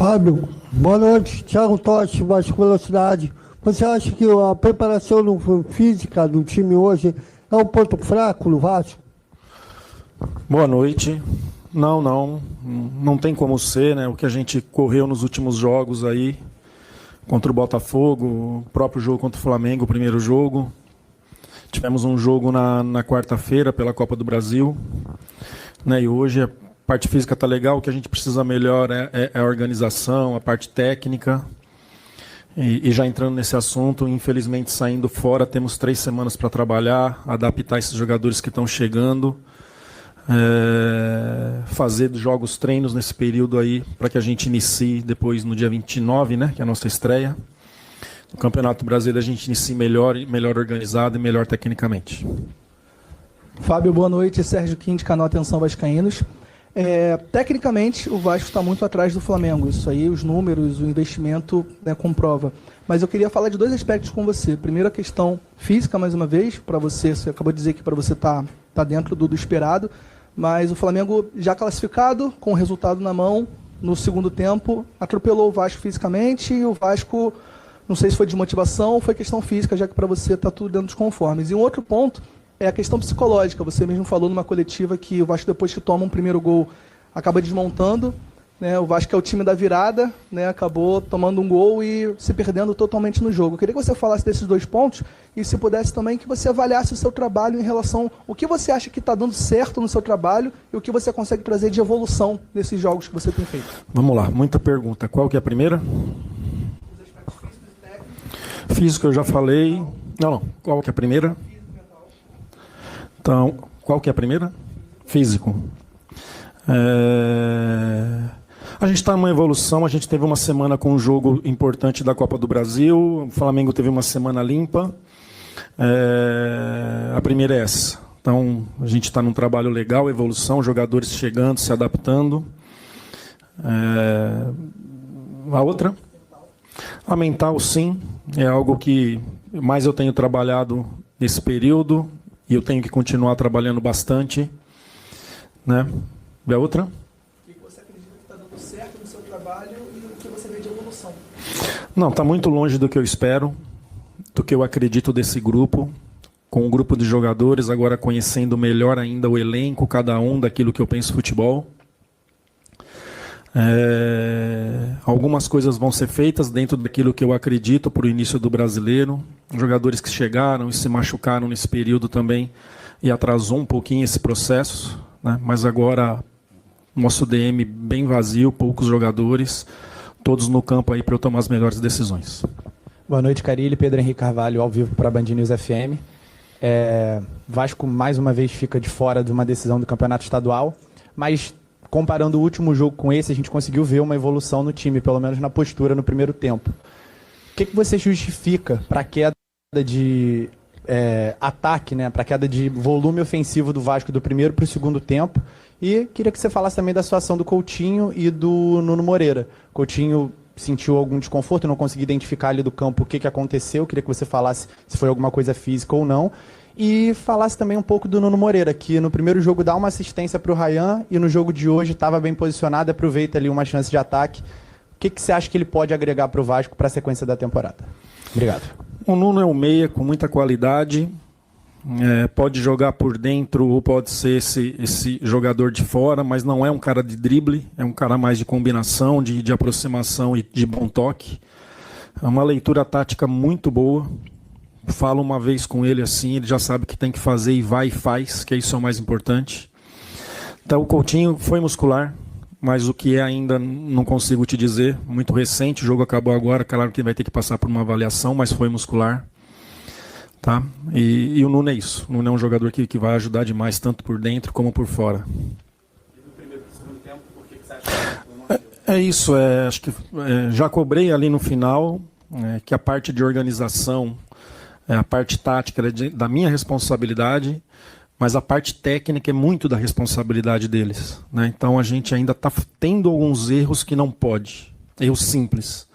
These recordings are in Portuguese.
Fábio, boa noite. Thiago Totti, Vasco Velocidade. Você acha que a preparação física do time hoje é um ponto fraco no Vasco? Boa noite. Não tem como ser, né? O que a gente correu nos últimos jogos aí, contra o Botafogo, o próprio jogo contra o Flamengo, o primeiro jogo. Tivemos um jogo na quarta-feira pela Copa do Brasil, né? E hoje a parte física está legal, o que a gente precisa melhor é a organização, a parte técnica. E já entrando nesse assunto, infelizmente saindo fora, temos 3 semanas para trabalhar, adaptar esses jogadores que estão chegando, fazer jogos treinos nesse período aí, para que a gente inicie depois no dia 29, né, que é a nossa estreia. No Campeonato Brasileiro a gente inicia melhor organizado e melhor tecnicamente. Fábio, boa noite. Sérgio Quinte, canal Atenção Vascaínos. Tecnicamente, o Vasco está muito atrás do Flamengo. Isso aí, os números, o investimento, né, comprova. Mas eu queria falar de 2 aspectos com você. Primeiro, a questão física, mais uma vez, para você acabou de dizer que para você tá dentro do esperado, mas o Flamengo já classificado, com o resultado na mão, no segundo tempo, atropelou o Vasco fisicamente e o Vasco, não sei se foi desmotivação ou foi questão física, já que para você está tudo dentro dos conformes. E um outro ponto é a questão psicológica. Você mesmo falou numa coletiva que o Vasco, depois que toma um primeiro gol, acaba desmontando, né? O Vasco é o time da virada, né? Acabou tomando um gol e se perdendo totalmente no jogo. Eu queria que você falasse desses 2 pontos e, se pudesse também, que você avaliasse o seu trabalho em relação ao que você acha que está dando certo no seu trabalho e o que você consegue trazer de evolução nesses jogos que você tem feito. Vamos lá, muita pergunta. Qual que é a primeira? Os aspectos físicos e técnicos. Físico eu já falei. Não. Qual que é a primeira? Então, qual que é a primeira? Físico. A gente está numa evolução, a gente teve uma semana com um jogo importante da Copa do Brasil, o Flamengo teve uma semana limpa, a primeira é essa. Então, a gente está num trabalho legal, evolução, jogadores chegando, se adaptando. A outra? A mental, sim, é algo que mais eu tenho trabalhado nesse período, e eu tenho que continuar trabalhando bastante, né? E a outra? O que você acredita que está dando certo no seu trabalho e o que você vê de evolução? Não, está muito longe do que eu espero, do que eu acredito desse grupo, com um grupo de jogadores, agora conhecendo melhor ainda o elenco, cada um daquilo que eu penso futebol. Algumas coisas vão ser feitas dentro daquilo que eu acredito para o início do Brasileiro. Jogadores que chegaram e se machucaram nesse período também e atrasou um pouquinho esse processo, né? Mas agora nosso DM bem vazio, poucos jogadores, todos no campo aí para eu tomar as melhores decisões. Boa noite, Carilli. Pedro Henrique Carvalho, ao vivo para a Band News FM. Vasco mais uma vez fica de fora de uma decisão do Campeonato Estadual, mas comparando o último jogo com esse, a gente conseguiu ver uma evolução no time, pelo menos na postura no primeiro tempo. O que você justifica para a queda de ataque, né, para a queda de volume ofensivo do Vasco do primeiro para o segundo tempo? E queria que você falasse também da situação do Coutinho e do Nuno Moreira. Coutinho sentiu algum desconforto, não consegui identificar ali do campo o que aconteceu. Queria que você falasse se foi alguma coisa física ou não. E falasse também um pouco do Nuno Moreira, que no primeiro jogo dá uma assistência para o Ryan e no jogo de hoje estava bem posicionado, aproveita ali uma chance de ataque. O que você acha que ele pode agregar para o Vasco para a sequência da temporada? Obrigado. O Nuno é um meia com muita qualidade, pode jogar por dentro ou pode ser esse jogador de fora, mas não é um cara de drible, é um cara mais de combinação, de aproximação e de bom toque. É uma leitura tática muito boa. Falo uma vez com ele assim, ele já sabe o que tem que fazer e vai e faz, que isso é o mais importante. Então o Coutinho foi muscular, mas o que é ainda não consigo te dizer, muito recente, o jogo acabou agora, claro que vai ter que passar por uma avaliação, mas foi muscular. Tá? E o Nuno é isso, o Nuno é um jogador que vai ajudar demais, tanto por dentro como por fora. E no primeiro e segundo tempo, por que você acha que é isso, acho que já cobrei ali no final, que a parte de organização, a parte tática é da minha responsabilidade, mas a parte técnica é muito da responsabilidade deles, né? Então a gente ainda está tendo alguns erros que não pode, erros simples,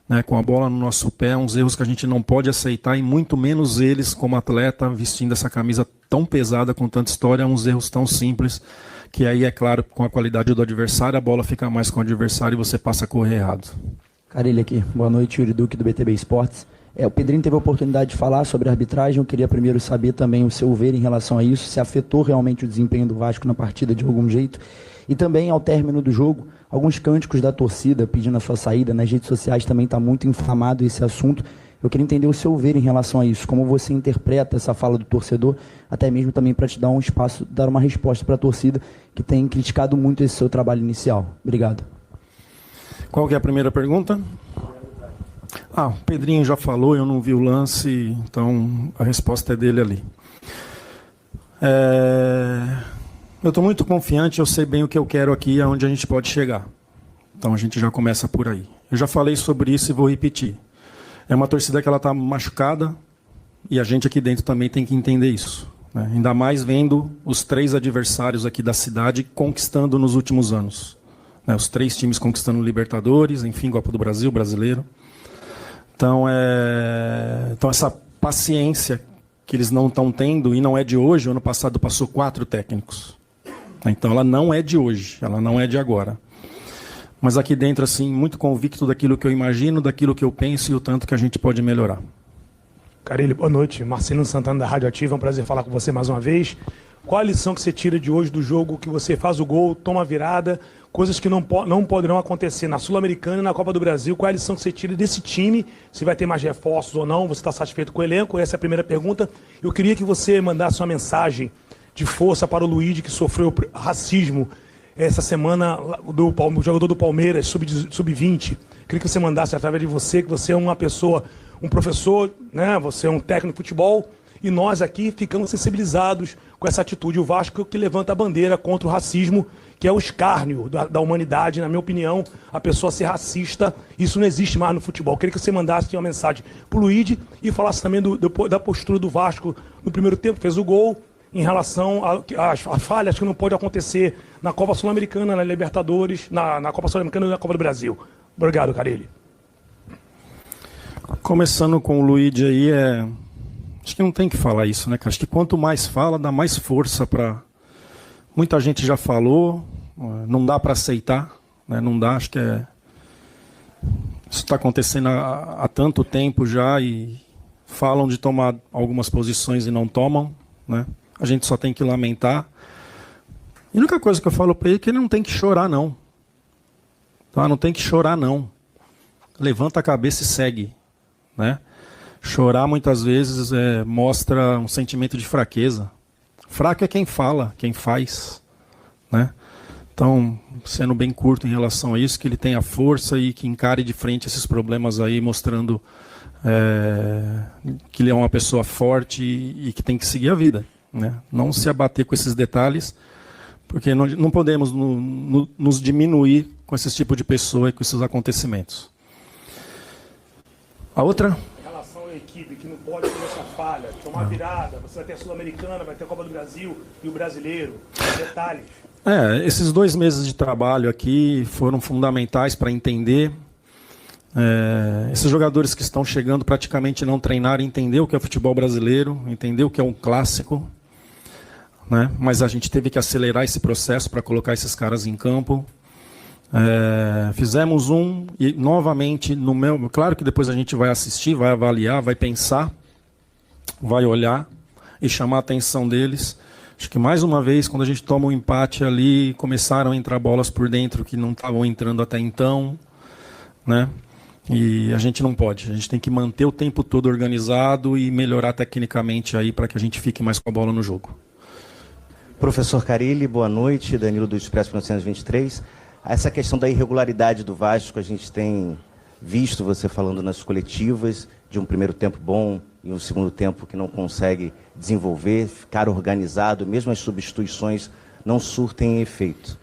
né? Com a bola no nosso pé, uns erros que a gente não pode aceitar, e muito menos eles como atleta, vestindo essa camisa tão pesada, com tanta história, uns erros tão simples que aí, é claro, com a qualidade do adversário, a bola fica mais com o adversário e você passa a correr errado. Carilli aqui. Boa noite, Yuri Duque, do BTB Esportes. O Pedrinho teve a oportunidade de falar sobre a arbitragem. Eu queria primeiro saber também o seu ver em relação a isso, se afetou realmente o desempenho do Vasco na partida de algum jeito. E também, ao término do jogo, alguns cânticos da torcida pedindo a sua saída. Nas redes sociais também está muito inflamado esse assunto. Eu queria entender o seu ver em relação a isso, como você interpreta essa fala do torcedor, até mesmo também para te dar um espaço, dar uma resposta para a torcida que tem criticado muito esse seu trabalho inicial. Obrigado. Qual que é a primeira pergunta? O Pedrinho já falou, eu não vi o lance, então a resposta é dele ali. Eu estou muito confiante, eu sei bem o que eu quero aqui e aonde a gente pode chegar. Então a gente já começa por aí. Eu já falei sobre isso e vou repetir. É uma torcida que ela está machucada e a gente aqui dentro também tem que entender isso, né? Ainda mais vendo os 3 adversários aqui da cidade conquistando nos últimos anos, né? Os 3 times conquistando Libertadores, enfim, Copa do Brasil, Brasileiro. Então essa paciência que eles não estão tendo, e não é de hoje, o ano passado passou 4 técnicos. Então ela não é de hoje, ela não é de agora. Mas aqui dentro, assim, muito convicto daquilo que eu imagino, daquilo que eu penso e o tanto que a gente pode melhorar. Carilli, boa noite. Marcelino Santana da Rádio Ativa, é um prazer falar com você mais uma vez. Qual a lição que você tira de hoje do jogo, que você faz o gol, toma a virada, coisas que não poderão acontecer na Sul-Americana e na Copa do Brasil? Qual é a lição que você tira desse time? Se vai ter mais reforços ou não? Você está satisfeito com o elenco? Essa é a primeira pergunta. Eu queria que você mandasse uma mensagem de força para o Luigi, que sofreu racismo essa semana, do jogador do Palmeiras, sub-20. Queria que você mandasse através de você, que você é uma pessoa, um professor, né? Você é um técnico de futebol, e nós aqui ficamos sensibilizados com essa atitude. O Vasco que levanta a bandeira contra o racismo, que é o escárnio da humanidade, na minha opinião, a pessoa ser racista, isso não existe mais no futebol. Queria que você mandasse uma mensagem para o Luigi e falasse também da postura do Vasco no primeiro tempo, fez o gol, em relação às falhas que não pode acontecer na Copa Sul-Americana, na Libertadores, na Copa Sul-Americana e na Copa do Brasil. Obrigado, Carilli. Começando com o Luigi aí, acho que não tem que falar isso, né, cara? Acho que quanto mais fala, dá mais força para... Muita gente já falou, não dá para aceitar, né? Não dá, acho que isso está acontecendo há tanto tempo já e falam de tomar algumas posições e não tomam, né? A gente só tem que lamentar. E a única coisa que eu falo para ele é que ele não tem que chorar, não. Tá? Não tem que chorar, não. Levanta a cabeça e segue, né? Chorar, muitas vezes, mostra um sentimento de fraqueza. Fraco é quem fala, quem faz, né? Então, sendo bem curto em relação a isso, que ele tenha força e que encare de frente esses problemas aí, mostrando que ele é uma pessoa forte e que tem que seguir a vida, né? Não se abater com esses detalhes, porque não podemos nos diminuir com esse tipo de pessoa e com esses acontecimentos. A outra? Em relação à equipe, que não pode ter essa falha, tomar virada, você vai ter a Sul-Americana, vai ter a Copa do Brasil e o Brasileiro. Detalhes. Esses 2 meses de trabalho aqui foram fundamentais para entender. Esses jogadores que estão chegando praticamente não treinaram, entender o que é futebol brasileiro, entender o que é um clássico, né? Mas a gente teve que acelerar esse processo para colocar esses caras em campo. Fizemos e novamente, claro que depois a gente vai assistir, vai avaliar, vai pensar, vai olhar e chamar a atenção deles. Acho que mais uma vez, quando a gente toma um empate ali, começaram a entrar bolas por dentro que não estavam entrando até então, né? E a gente não pode, a gente tem que manter o tempo todo organizado e melhorar tecnicamente aí para que a gente fique mais com a bola no jogo. Professor Carilli, boa noite, Danilo do Expresso 1923. Essa questão da irregularidade do Vasco, a gente tem visto você falando nas coletivas de um primeiro tempo bom e um segundo tempo que não consegue desenvolver, ficar organizado, mesmo as substituições não surtem efeito.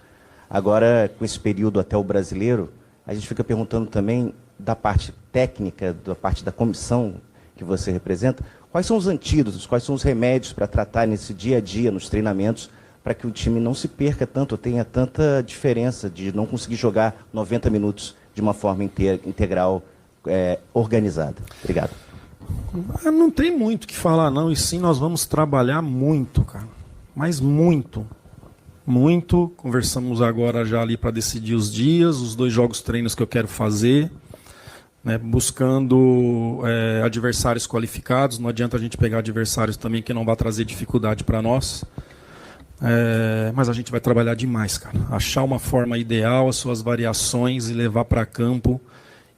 Agora, com esse período até o Brasileiro, a gente fica perguntando também da parte técnica, da parte da comissão que você representa, quais são os antídotos, quais são os remédios para tratar nesse dia a dia, nos treinamentos, para que o time não se perca tanto, tenha tanta diferença de não conseguir jogar 90 minutos de uma forma integral, organizada. Obrigado. Não tem muito o que falar, não. E sim, nós vamos trabalhar muito, cara. Mas muito. muito. Conversamos agora já ali para decidir os dias, os 2 jogos treinos que eu quero fazer, né, buscando adversários qualificados. Não adianta a gente pegar adversários também que não vá trazer dificuldade para nós. Mas a gente vai trabalhar demais, cara. Achar uma forma ideal, as suas variações e levar para campo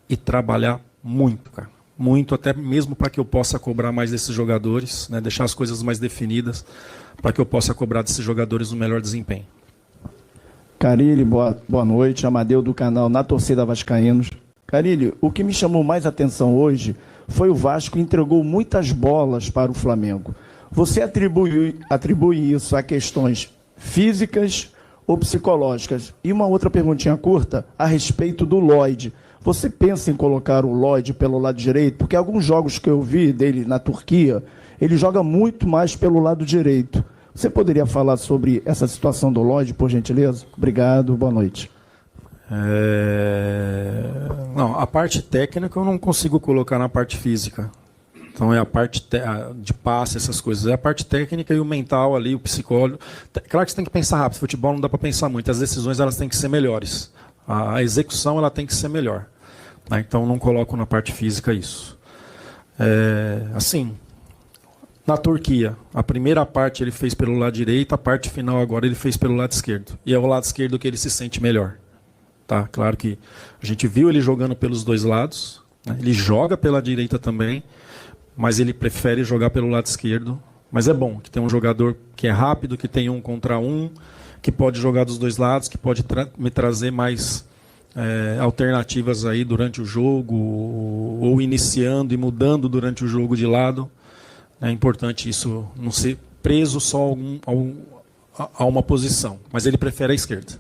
e trabalhar muito, cara. Muito, até mesmo para que eu possa cobrar mais desses jogadores, né, deixar as coisas mais definidas, para que eu possa cobrar desses jogadores o melhor desempenho. Carilli, boa noite. Amadeu do canal Na Torcida Vascaínos. Carilli, o que me chamou mais atenção hoje foi o Vasco entregou muitas bolas para o Flamengo. Você atribui isso a questões físicas ou psicológicas? E uma outra perguntinha curta a respeito do Lloyd. Você pensa em colocar o Lloyd pelo lado direito? Porque alguns jogos que eu vi dele na Turquia, ele joga muito mais pelo lado direito. Você poderia falar sobre essa situação do Lloyd, por gentileza? Obrigado, boa noite. Não, a parte técnica eu não consigo colocar na parte física. Então é a parte de passe, essas coisas. É a parte técnica e o mental ali, o psicólogo. Claro que você tem que pensar rápido. Futebol não dá para pensar muito. As decisões elas têm que ser melhores. A execução ela tem que ser melhor. Então não coloco na parte física isso. Assim, na Turquia, a primeira parte ele fez pelo lado direito, a parte final agora ele fez pelo lado esquerdo. E é o lado esquerdo que ele se sente melhor. Tá? Claro que a gente viu ele jogando pelos 2 lados, né? Ele joga pela direita também, mas ele prefere jogar pelo lado esquerdo. Mas é bom que tem um jogador que é rápido, que tem 1 contra 1, que pode jogar dos 2 lados, que pode me trazer mais alternativas aí durante o jogo, ou iniciando e mudando durante o jogo de lado. É importante isso, não ser preso só a uma posição, mas ele prefere a esquerda.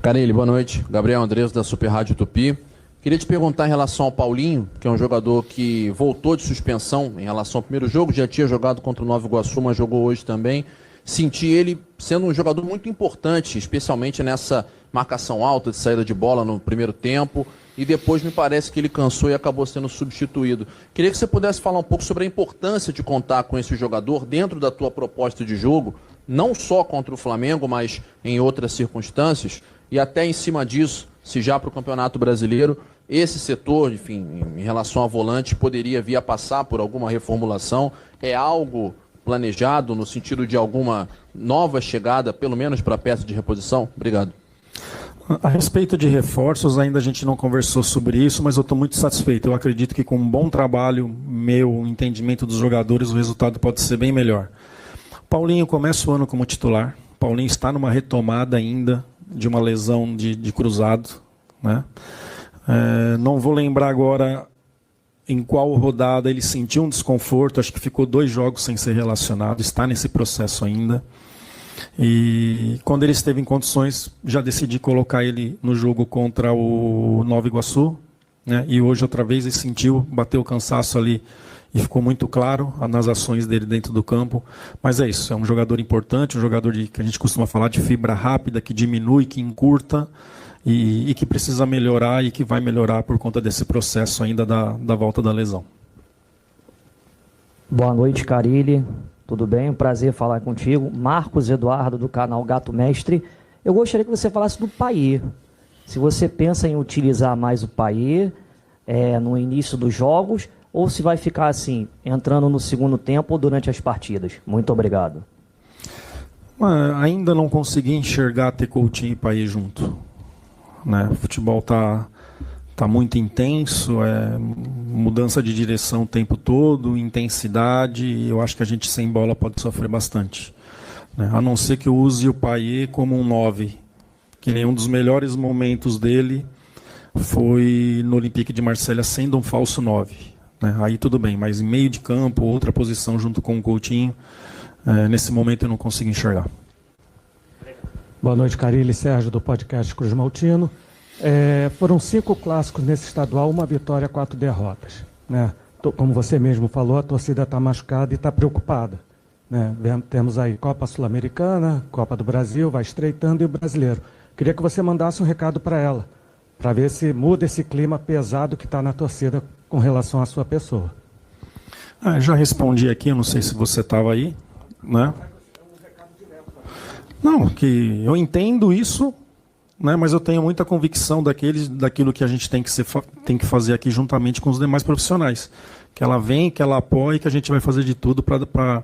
Carilli, boa noite. Gabriel Andres, da Super Rádio Tupi. Queria te perguntar em relação ao Paulinho, que é um jogador que voltou de suspensão em relação ao primeiro jogo, já tinha jogado contra o Nova Iguaçu, mas jogou hoje também. Senti ele sendo um jogador muito importante, especialmente nessa marcação alta de saída de bola no primeiro tempo, e depois me parece que ele cansou e acabou sendo substituído. Queria que você pudesse falar um pouco sobre a importância de contar com esse jogador dentro da tua proposta de jogo, não só contra o Flamengo, mas em outras circunstâncias, e até em cima disso, se já para o Campeonato Brasileiro, esse setor, enfim, em relação a volante, poderia vir a passar por alguma reformulação. É algo planejado no sentido de alguma nova chegada, pelo menos para a peça de reposição? Obrigado. A respeito de reforços, ainda a gente não conversou sobre isso, mas eu estou muito satisfeito. Eu acredito que com um bom trabalho meu, entendimento dos jogadores, o resultado pode ser bem melhor. Paulinho começa o ano como titular. Paulinho está numa retomada ainda de uma lesão de cruzado, né? Não vou lembrar agora em qual rodada ele sentiu um desconforto, acho que ficou 2 jogos sem ser relacionado, está nesse processo ainda. E quando ele esteve em condições, já decidi colocar ele no jogo contra o Nova Iguaçu, né? E hoje outra vez ele sentiu, bateu o cansaço ali e ficou muito claro nas ações dele dentro do campo. Mas é isso, é um jogador importante, um jogador que a gente costuma falar de fibra rápida, que diminui, que encurta e que precisa melhorar e que vai melhorar por conta desse processo ainda da volta da lesão. Boa noite, Carilli. Tudo bem? Um prazer falar contigo. Marcos Eduardo, do canal Gato Mestre. Eu gostaria que você falasse do Payet. Se você pensa em utilizar mais o Payet no início dos jogos, ou se vai ficar assim, entrando no segundo tempo ou durante as partidas. Muito obrigado. Ainda não consegui enxergar ter Coutinho e Payet junto, né? O futebol tá muito intenso, mudança de direção o tempo todo, intensidade, e eu acho que a gente sem bola pode sofrer bastante, né? A não ser que eu use o Payet como um 9, que nenhum dos melhores momentos dele foi no Olympique de Marselha sendo um falso 9, né? Aí tudo bem, mas em meio de campo, outra posição junto com o Coutinho, nesse momento eu não consigo enxergar. Boa noite, Carilli, Sérgio, do podcast Cruz Maltino. Foram 5 clássicos nesse estadual, 1 vitória, 4 derrotas, né? Como você mesmo falou, a torcida está machucada e está preocupada, né? Temos aí Copa Sul-Americana, Copa do Brasil, vai estreitando, e o Brasileiro. Queria que você mandasse um recado para ela, para ver se muda esse clima pesado que está na torcida com relação à sua pessoa. Já respondi aqui, eu não sei se você estava aí, né? Não, que eu entendo isso, né, mas eu tenho muita convicção daquilo que a gente tem que fazer aqui juntamente com os demais profissionais. Que ela vem, que ela apoie, que a gente vai fazer de tudo para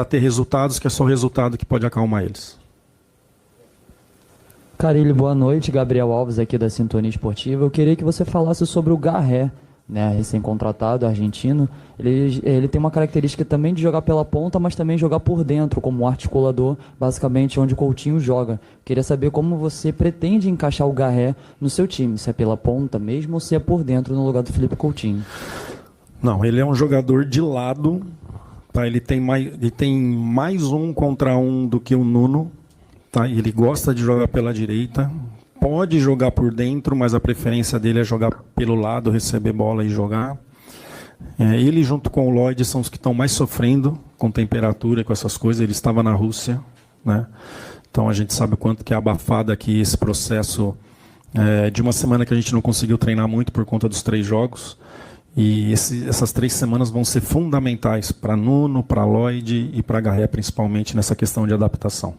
ter resultados, que é só o resultado que pode acalmar eles. Carille, boa noite. Gabriel Alves aqui da Sintonia Esportiva. Eu queria que você falasse sobre o Garré, né, recém-contratado argentino. Ele tem uma característica também de jogar pela ponta, mas também jogar por dentro, como articulador, basicamente onde o Coutinho joga. Queria saber como você pretende encaixar o Garré no seu time, se é pela ponta mesmo ou se é por dentro no lugar do Felipe Coutinho. Não, ele é um jogador de lado, tá? Ele tem mais 1 contra 1 do que o Nuno, tá? Ele gosta de jogar pela direita, pode jogar por dentro, mas a preferência dele é jogar pelo lado, receber bola e jogar. Ele junto com o Lloyd são os que estão mais sofrendo com temperatura e com essas coisas. Ele estava na Rússia, né? Então a gente sabe o quanto que é abafado aqui esse processo de uma semana que a gente não conseguiu treinar muito por conta dos 3 jogos. E essas 3 semanas vão ser fundamentais para Nuno, para Lloyd e para Garré, principalmente nessa questão de adaptação.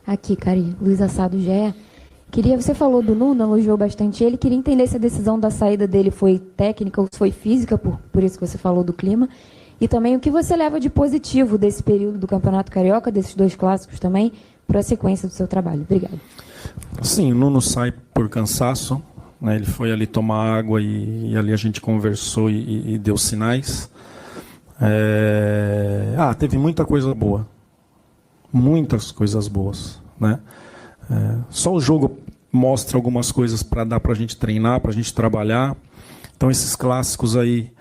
Aqui, Cari, Luiz Assado Gé. Você falou do Nuno, elogiou bastante ele. Queria entender se a decisão da saída dele foi técnica ou se foi física, por isso que você falou do clima. E também o que você leva de positivo desse período do Campeonato Carioca, desses 2 clássicos também, para a sequência do seu trabalho. Obrigada. Sim, o Nuno sai por cansaço. Ele foi ali tomar água e ali a gente conversou e deu sinais. Teve muita coisa boa. Muitas coisas boas, né? Só o jogo mostra algumas coisas para dar para a gente treinar, para a gente trabalhar. Então esses clássicos aí,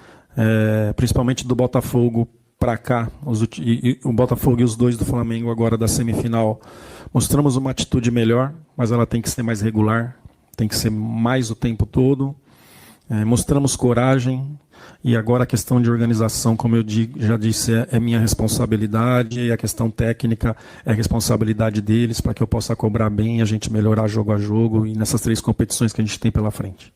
principalmente do Botafogo para cá, o Botafogo e os 2 do Flamengo agora da semifinal, mostramos uma atitude melhor, mas ela tem que ser mais regular. Tem que ser mais o tempo todo. Mostramos coragem. E agora a questão de organização, como eu já disse, é minha responsabilidade. E a questão técnica é responsabilidade deles para que eu possa cobrar bem e a gente melhorar jogo a jogo. E nessas 3 competições que a gente tem pela frente.